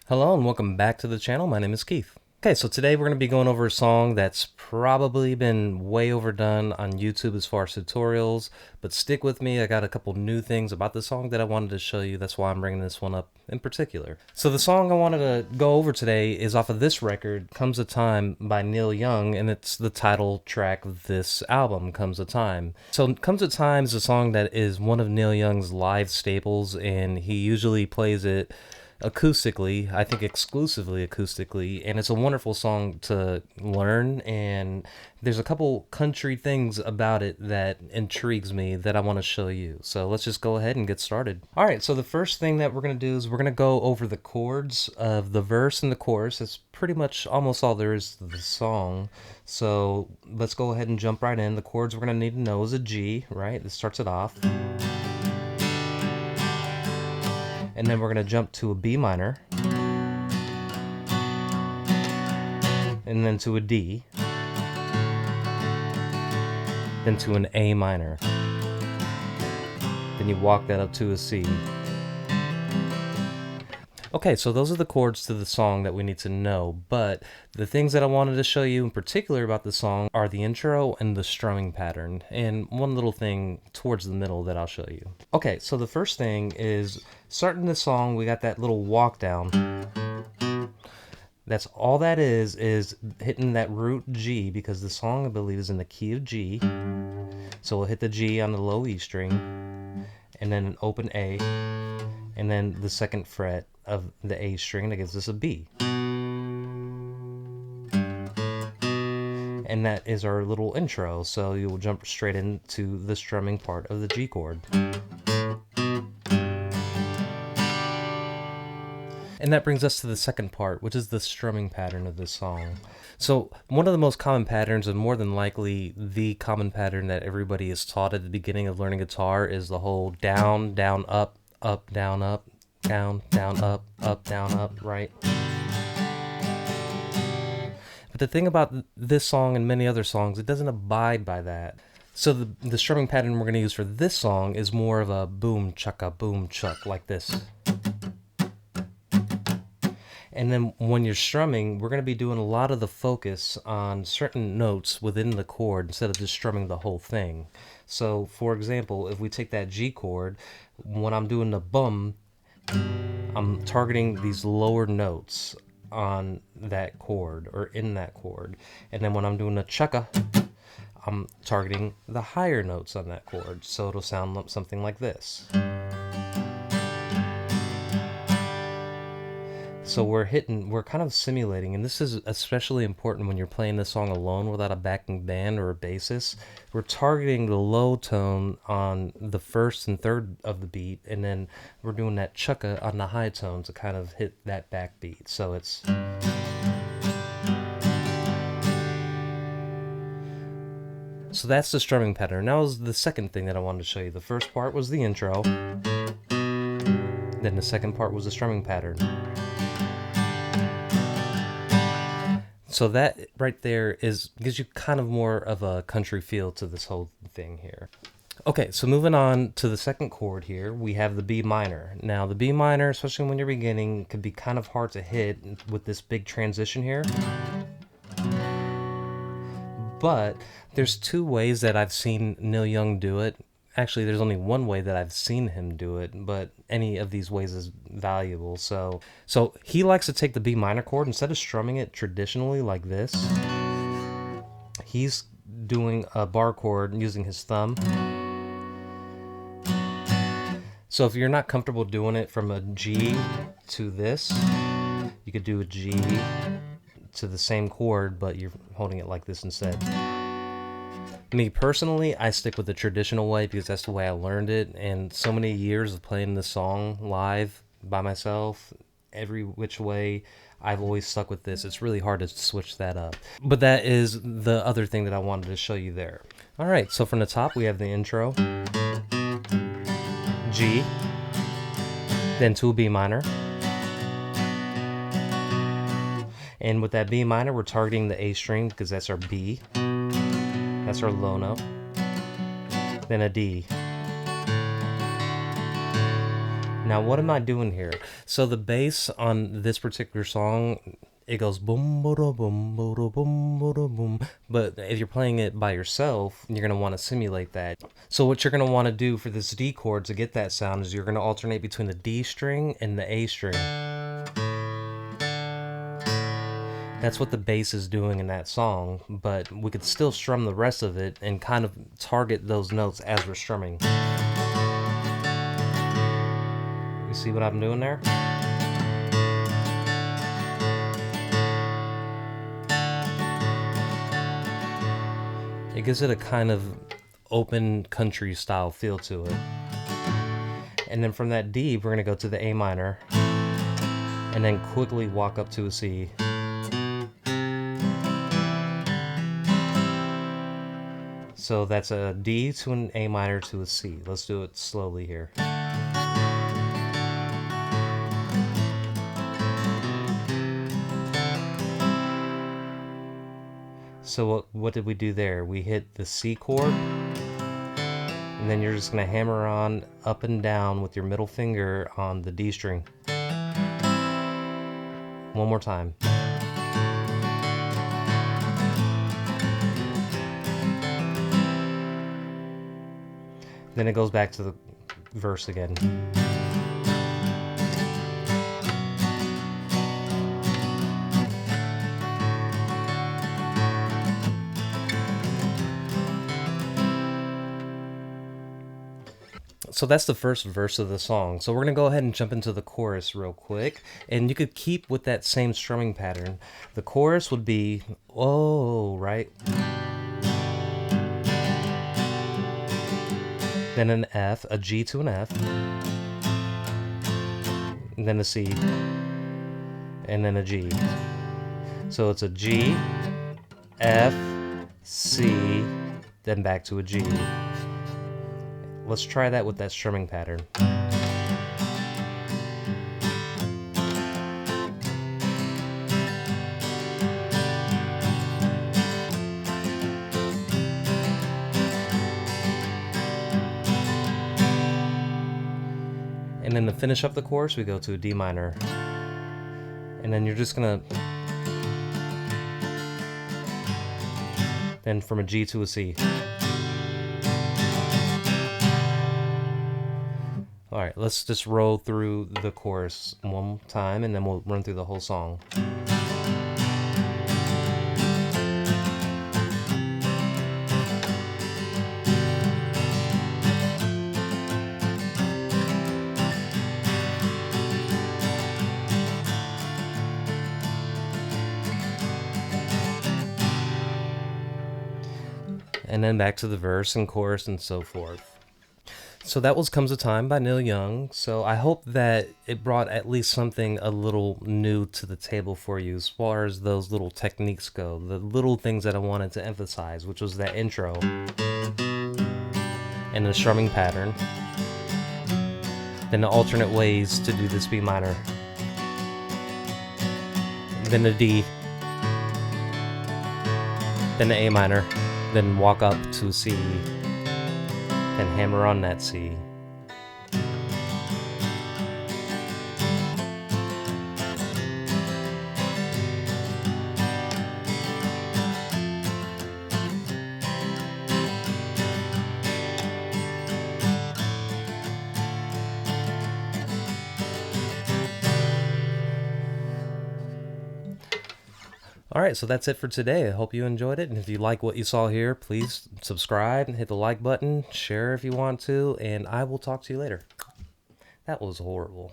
Hello and welcome back to the channel. My name is Keith. Okay, so today we're going to be going over a song that's probably been way overdone on YouTube as far as tutorials, but stick with me. I got a couple new things about the song that I wanted to show you. That's why I'm bringing this one up in particular. So the song I wanted to go over today is off of this record, Comes a Time by Neil Young, and it's the title track of this album, Comes a Time. So Comes a Time is a song that is one of Neil Young's live staples, and he usually plays it acoustically, I think exclusively acoustically, and it's a wonderful song to learn, and there's a couple country things about it that intrigues me that I want to show you. So let's just go ahead and get started. All right, so the first thing that we're going to do is we're going to go over the chords of the verse and the chorus. That's pretty much almost all there is to the song. So let's go ahead and jump right in. The chords we're going to need to know is a G, right? This starts it off. And then we're going to jump to a B minor, and then to a D, then to an A minor. Then you walk that up to a C. Okay, so those are the chords to the song that we need to know, but the things that I wanted to show you in particular about the song are the intro and the strumming pattern, and one little thing towards the middle that I'll show you. Okay, so the first thing is, starting the song, we got that little walk down. That's all that is hitting that root G, because the song, I believe, is in the key of G. So we'll hit the G on the low E string, and then an open A, and then the second fret of the A string that gives us a B. And that is our little intro, so you will jump straight into the strumming part of the G chord. And that brings us to the second part, which is the strumming pattern of this song. So one of the most common patterns, and more than likely the common pattern that everybody is taught at the beginning of learning guitar, is the whole down, down, up, down, up, down, down, up, down, up, right? But the thing about this song and many other songs, it doesn't abide by that. So the strumming pattern we're going to use for this song is more of a boom, chukka, boom, chuck, like this. And then when you're strumming, we're going to be doing a lot of the focus on certain notes within the chord instead of just strumming the whole thing. So, for example, if we take that G chord, when I'm doing the bum, I'm targeting these lower notes on that chord or in that chord. And then when I'm doing a chukka, I'm targeting the higher notes on that chord. So it'll sound something like this. So we're kind of simulating, and this is especially important when you're playing this song alone without a backing band or a bassist. We're targeting the low tone on the first and third of the beat, and then we're doing that chukka on the high tone to kind of hit that backbeat. So it's... So that's the strumming pattern. Now is the second thing that I wanted to show you. The first part was the intro. Then the second part was the strumming pattern. So that right there gives you kind of more of a country feel to this whole thing here. Okay, so moving on to the second chord here, we have the B minor. Now the B minor, especially when you're beginning, could be kind of hard to hit with this big transition here. But there's two ways that I've seen Neil Young do it. Actually, there's only one way that I've seen him do it, but any of these ways is valuable. So he likes to take the B minor chord, instead of strumming it traditionally like this, he's doing a bar chord using his thumb. So if you're not comfortable doing it from a G to this, you could do a G to the same chord, but you're holding it like this instead. Me personally, I stick with the traditional way because that's the way I learned it, and so many years of playing this song live by myself, every which way, I've always stuck with this. It's really hard to switch that up. But that is the other thing that I wanted to show you there. Alright, so from the top we have the intro, G, then to a B minor. And with that B minor, we're targeting the A string because that's our B. That's our low note. Then a D. Now, what am I doing here? So the bass on this particular song, it goes boom, boom, boom, boom, boom, boom. But if you're playing it by yourself, you're gonna want to simulate that. So what you're gonna want to do for this D chord to get that sound is you're gonna alternate between the D string and the A string. That's what the bass is doing in that song, but we could still strum the rest of it and kind of target those notes as we're strumming. You see what I'm doing there? It gives it a kind of open country style feel to it. And then from that D, we're going to go to the A minor and then quickly walk up to a C. So that's a D to an A minor to a C. Let's do it slowly here. So what did we do there? We hit the C chord, and then you're just going to hammer on up and down with your middle finger on the D string. One more time. Then it goes back to the verse again. So that's the first verse of the song. So we're going to go ahead and jump into the chorus real quick. And you could keep with that same strumming pattern. The chorus would be, oh, right? Then an F, a G to an F. And then a C. And then a G. So it's a G, F, C, then back to a G. Let's try that with that strumming pattern. And then to finish up the chorus, we go to a D minor. And then you're just gonna... Then from a G to a C. Alright, let's just roll through the chorus one time and then we'll run through the whole song. And then back to the verse and chorus and so forth. So that was Comes a Time by Neil Young. So I hope that it brought at least something a little new to the table for you as far as those little techniques go. The little things that I wanted to emphasize, which was that intro and the strumming pattern. Then the alternate ways to do this B minor. Then the D. Then the A minor. Then walk up to C. And hammer on that C. Alright, so that's it for today. I hope you enjoyed it, and if you like what you saw here, please subscribe and hit the like button, share if you want to, and I will talk to you later. That was horrible.